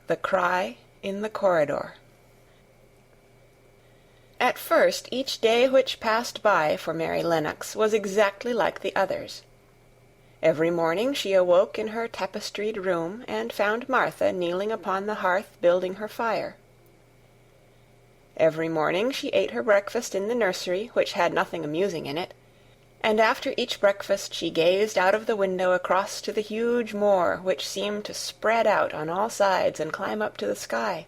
The Cry in the Corridor. At first, each day which passed by for Mary Lennox was exactly like the others. Every morning she awoke in her tapestried room and found Martha kneeling upon the hearth building her fire. Every morning she ate her breakfast in the nursery, which had nothing amusing in it, and after each breakfast she gazed out of the window across to the huge moor, which seemed to spread out on all sides and climb up to the sky,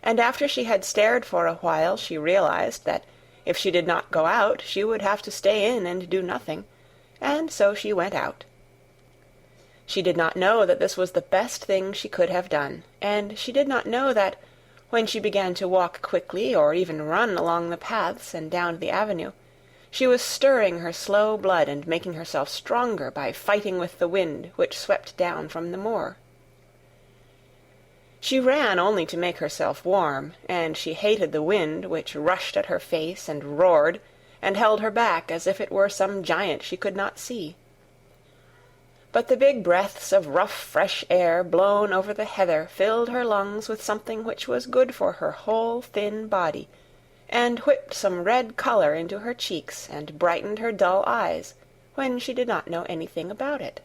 and after she had stared for a while she realized that if she did not go out she would have to stay in and do nothing, and so she went out. She did not know that this was the best thing she could have done, and she did not know that, when she began to walk quickly or even run along the paths and down the avenue, she was stirring her slow blood and making herself stronger by fighting with the wind which swept down from the moor. She ran only to make herself warm, and she hated the wind which rushed at her face and roared and held her back as if it were some giant she could not see. But the big breaths of rough fresh air blown over the heather filled her lungs with something which was good for her whole thin body, and whipped some red color into her cheeks and brightened her dull eyes, when she did not know anything about it.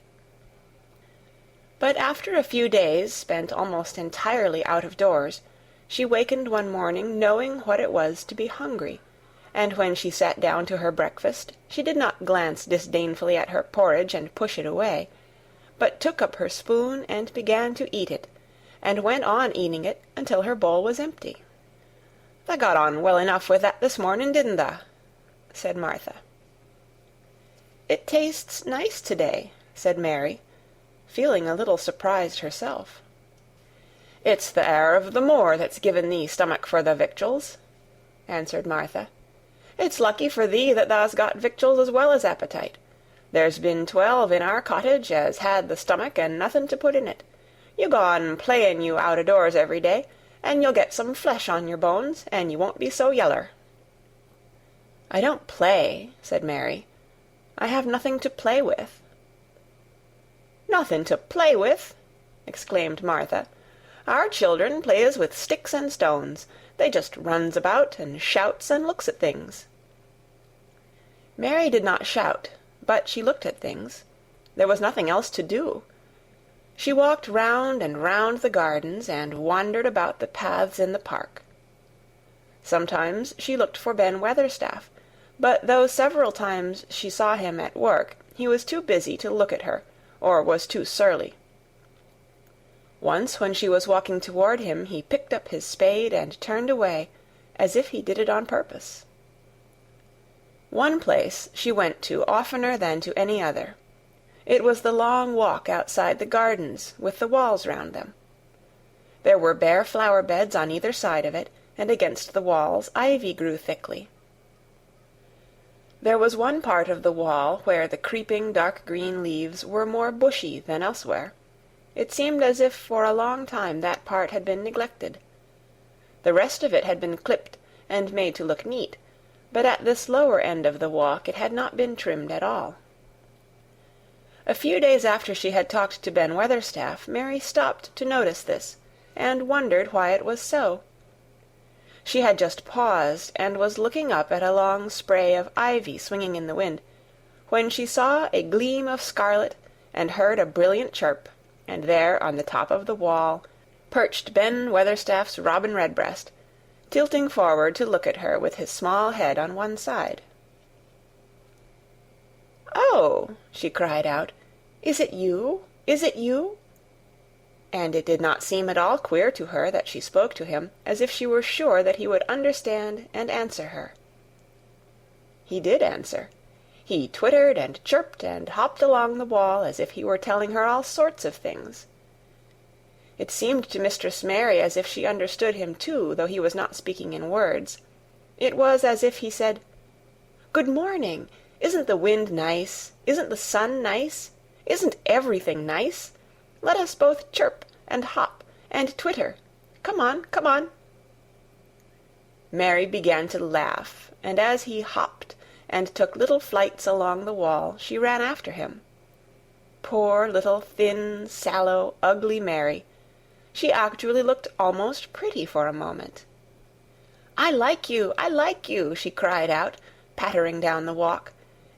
But after a few days spent almost entirely out of doors, she wakened one morning knowing what it was to be hungry, and when she sat down to her breakfast she did not glance disdainfully at her porridge and push it away, but took up her spoon and began to eat it, and went on eating it until her bowl was empty. "Tha got on well enough with that this morning, didn't tha?" said Martha. "It tastes nice to-day," said Mary, feeling a little surprised herself. "It's the air of the moor that's given thee stomach for the victuals," answered Martha. "It's lucky for thee that thou's got victuals as well as appetite. There's been 12 in our cottage as had the stomach and nothing to put in it. You go on playing you out o' doors every day, and you'll get some flesh on your bones, and you won't be so yeller." "I don't play," said Mary. "I have nothing to play with." "Nothing to play with!" exclaimed Martha. "Our children plays with sticks and stones. They just runs about and shouts and looks at things." Mary did not shout, but she looked at things. There was nothing else to do. She walked round and round the gardens and wandered about the paths in the park. Sometimes she looked for Ben Weatherstaff, but though several times she saw him at work, he was too busy to look at her, or was too surly. Once when she was walking toward him, he picked up his spade and turned away, as if he did it on purpose. One place she went to oftener than to any other. It was the long walk outside the gardens, with the walls round them. There were bare flower beds on either side of it, and against the walls ivy grew thickly. There was one part of the wall where the creeping dark green leaves were more bushy than elsewhere. It seemed as if for a long time that part had been neglected. The rest of it had been clipped and made to look neat, but at this lower end of the walk it had not been trimmed at all. A few days after she had talked to Ben Weatherstaff, Mary stopped to notice this, and wondered why it was so. She had just paused, and was looking up at a long spray of ivy swinging in the wind, when she saw a gleam of scarlet and heard a brilliant chirp, and there on the top of the wall perched Ben Weatherstaff's robin redbreast, tilting forward to look at her with his small head on one side. "Oh!" she cried out. "Is it you? Is it you?" And it did not seem at all queer to her that she spoke to him as if she were sure that he would understand and answer her. He did answer. He twittered and chirped and hopped along the wall as if he were telling her all sorts of things. It seemed to Mistress Mary as if she understood him too, though he was not speaking in words. It was as if he said, "Good morning. Isn't the wind nice? Isn't the sun nice? Isn't everything nice? Let us both chirp and hop and twitter. Come on, come on." Mary began to laugh, and as he hopped and took little flights along the wall, she ran after him. Poor little thin, sallow, ugly Mary! She actually looked almost pretty for a moment. "I like you," she cried out, pattering down the walk,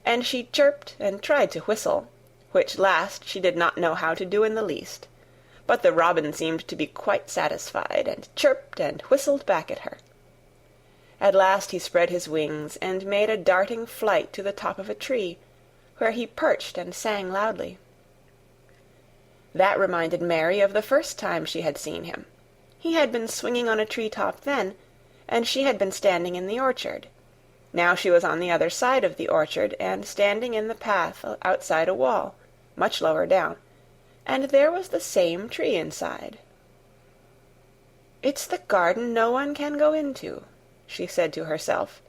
and she chirped and tried to whistle, which last she did not know how to do in the least. But the robin seemed to be quite satisfied, and chirped and whistled back at her. At last he spread his wings, and made a darting flight to the top of a tree, where he perched and sang loudly. That reminded Mary of the first time she had seen him. He had been swinging on a tree-top then, and she had been standing in the orchard. Now she was on the other side of the orchard, and standing in the path outside a wall, much lower down, and there was the same tree inside. "It's the garden no one can go into," she said to herself.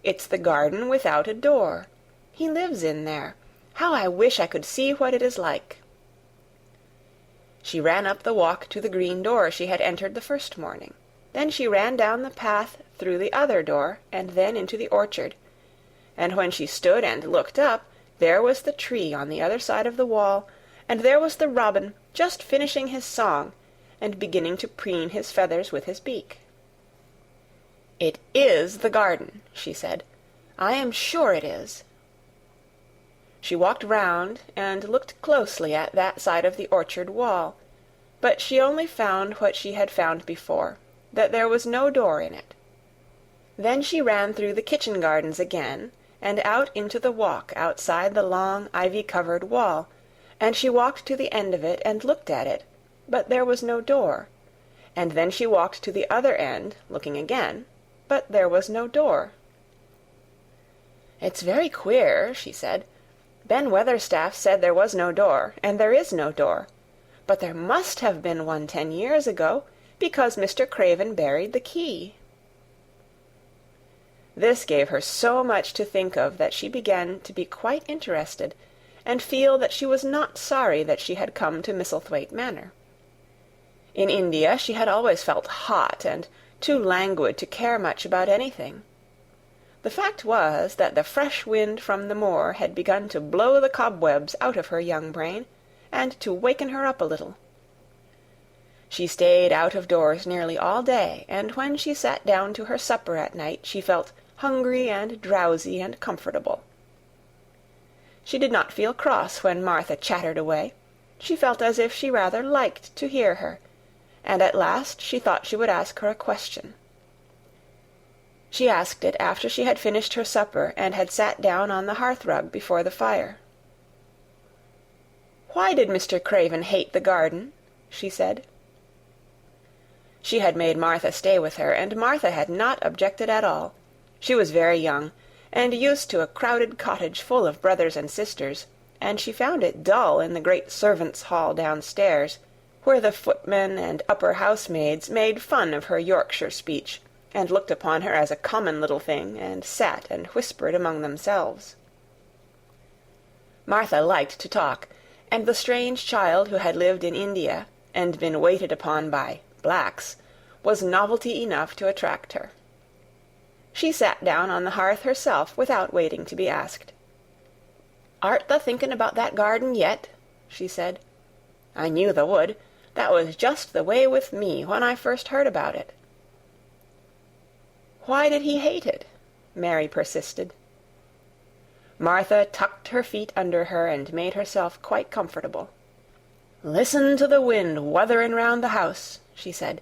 "It's the garden without a door. He lives in there. How I wish I could see what it is like." She ran up the walk to the green door she had entered the first morning. Then she ran down the path through the other door, and then into the orchard. And when she stood and looked up, there was the tree on the other side of the wall, and there was the robin just finishing his song, and beginning to preen his feathers with his beak. "It is the garden," she said. "I am sure it is." She walked round and looked closely at that side of the orchard wall, but she only found what she had found before, that there was no door in it. Then she ran through the kitchen gardens again, and out into the walk outside the long ivy-covered wall, and she walked to the end of it and looked at it, but there was no door. And then she walked to the other end, looking again, but there was no door. "It's very queer," she said. "Ben Weatherstaff said there was no door, and there is no door. But there must have been one 10 years ago, because Mr. Craven buried the key." This gave her so much to think of that she began to be quite interested, and feel that she was not sorry that she had come to Misselthwaite Manor. In India she had always felt hot and too languid to care much about anything. The fact was that the fresh wind from the moor had begun to blow the cobwebs out of her young brain, and to waken her up a little. She stayed out of doors nearly all day, and when she sat down to her supper at night she felt hungry and drowsy and comfortable. She did not feel cross when Martha chattered away. She felt as if she rather liked to hear her, and at last she thought she would ask her a question. She asked it after she had finished her supper and had sat down on the hearth-rug before the fire. "Why did Mr. Craven hate the garden?" she said. She had made Martha stay with her, and Martha had not objected at all. She was very young, and used to a crowded cottage full of brothers and sisters, and she found it dull in the great servants' hall downstairs, where the footmen and upper housemaids made fun of her Yorkshire speech, and looked upon her as a common little thing, and sat and whispered among themselves. Martha liked to talk, and the strange child who had lived in India, and been waited upon by blacks, was novelty enough to attract her. She sat down on the hearth herself without waiting to be asked. "Art tha thinking about that garden yet?" she said. "I knew tha would. That was just the way with me when I first heard about it." "Why did he hate it?" Mary persisted. Martha tucked her feet under her and made herself quite comfortable. "Listen to the wind wuthering round the house," she said.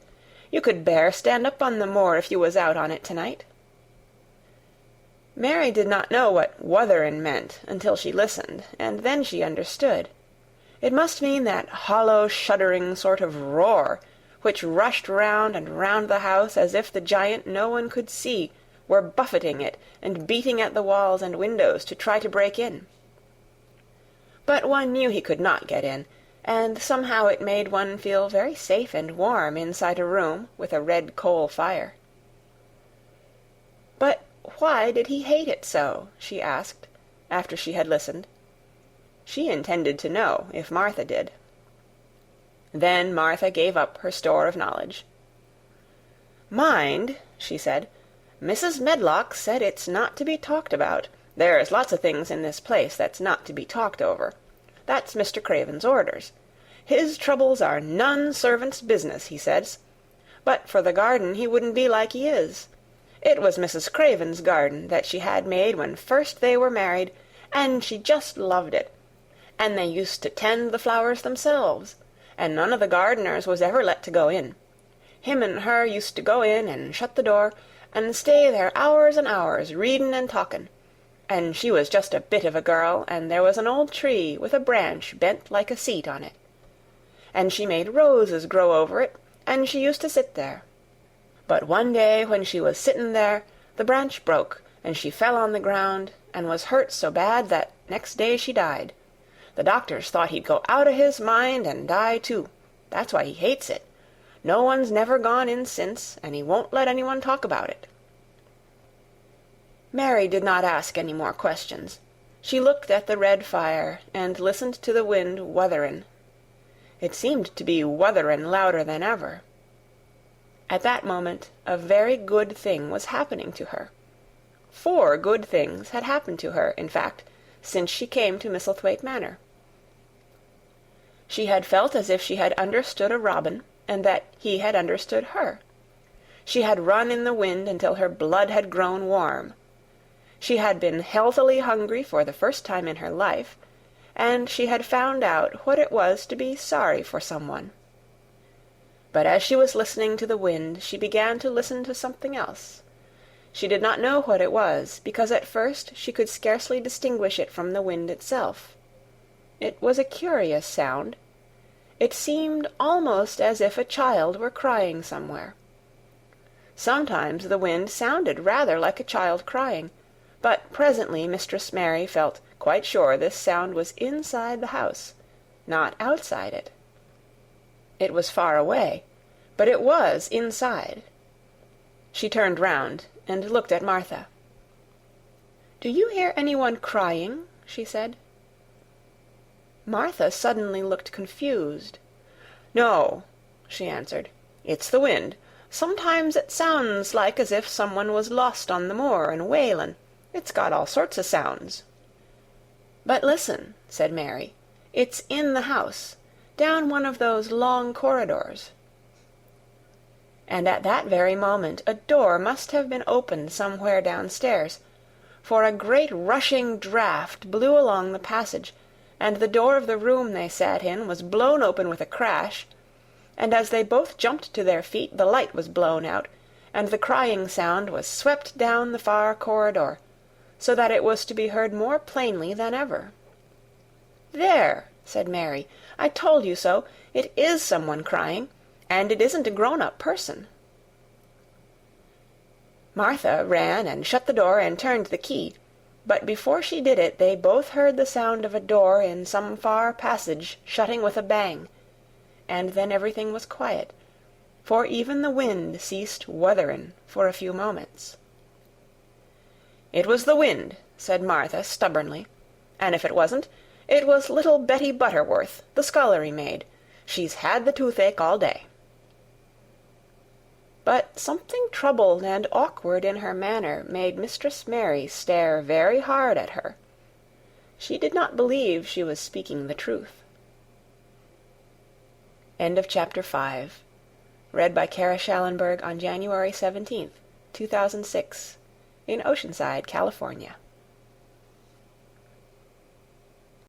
"You could bear stand up on the moor if you was out on it tonight." Mary did not know what wutherin' meant until she listened, and then she understood. It must mean that hollow, shuddering sort of roar, which rushed round and round the house as if the giant no one could see were buffeting it and beating at the walls and windows to try to break in. But one knew he could not get in, and somehow it made one feel very safe and warm inside a room with a red coal fire. "But why did he hate it so?" she asked, after she had listened. She intended to know if Martha did. Then Martha gave up her store of knowledge. "Mind," she said, "Mrs. Medlock said it's not to be talked about. There's lots of things in this place that's not to be talked over. That's Mr. Craven's orders. His troubles are none servant's business, he says. But for the garden he wouldn't be like he is. It was Mrs. Craven's garden that she had made when first they were married, and she just loved it. And they used to tend the flowers themselves, and none of the gardeners was ever let to go in. Him and her used to go in and shut the door, and stay there hours and hours, readin' and talkin'. And she was just a bit of a girl, and there was an old tree with a branch bent like a seat on it. And she made roses grow over it, and she used to sit there. But one day when she was sittin' there, the branch broke, and she fell on the ground, and was hurt so bad that next day she died. The doctors thought he'd go out o' his mind and die too. That's why he hates it. No one's never gone in since, and he won't let anyone talk about it." Mary did not ask any more questions. She looked at the red fire and listened to the wind wutherin'. It seemed to be wutherin' louder than ever. At that moment a very good thing was happening to her. 4 good things had happened to her, in fact, since she came to Misselthwaite Manor. She had felt as if she had understood a robin, and that he had understood her. She had run in the wind until her blood had grown warm. She had been healthily hungry for the first time in her life, and she had found out what it was to be sorry for someone. But as she was listening to the wind, she began to listen to something else. She did not know what it was, because at first she could scarcely distinguish it from the wind itself. It was a curious sound. It seemed almost as if a child were crying somewhere. Sometimes the wind sounded rather like a child crying, but presently Mistress Mary felt quite sure this sound was inside the house, not outside it. It was far away, but it was inside. She turned round and looked at Martha. "Do you hear anyone crying?" she said. Martha suddenly looked confused. "No," she answered. "It's the wind. Sometimes it sounds like as if someone was lost on the moor and wailin'. It's got all sorts of sounds." "But listen," said Mary. "It's in the house, down one of those long corridors." And at that very moment a door must have been opened somewhere downstairs, for a great rushing draught blew along the passage, and the door of the room they sat in was blown open with a crash, and as they both jumped to their feet the light was blown out, and the crying sound was swept down the far corridor, so that it was to be heard more plainly than ever. "There," said Mary, "I told you so. It is someone crying, and it isn't a grown-up person." Martha ran and shut the door and turned the key, but before she did it they both heard the sound of a door in some far passage shutting with a bang, and then everything was quiet, for even the wind ceased wutherin' for a few moments. "It was the wind," said Martha stubbornly, "and if it wasn't, it was little Betty Butterworth, the scullery maid. She's had the toothache all day." But something troubled and awkward in her manner made Mistress Mary stare very hard at her. She did not believe she was speaking the truth. End of Chapter 5. Read by Kara Schallenberg on January 17th, 2006, in Oceanside, California.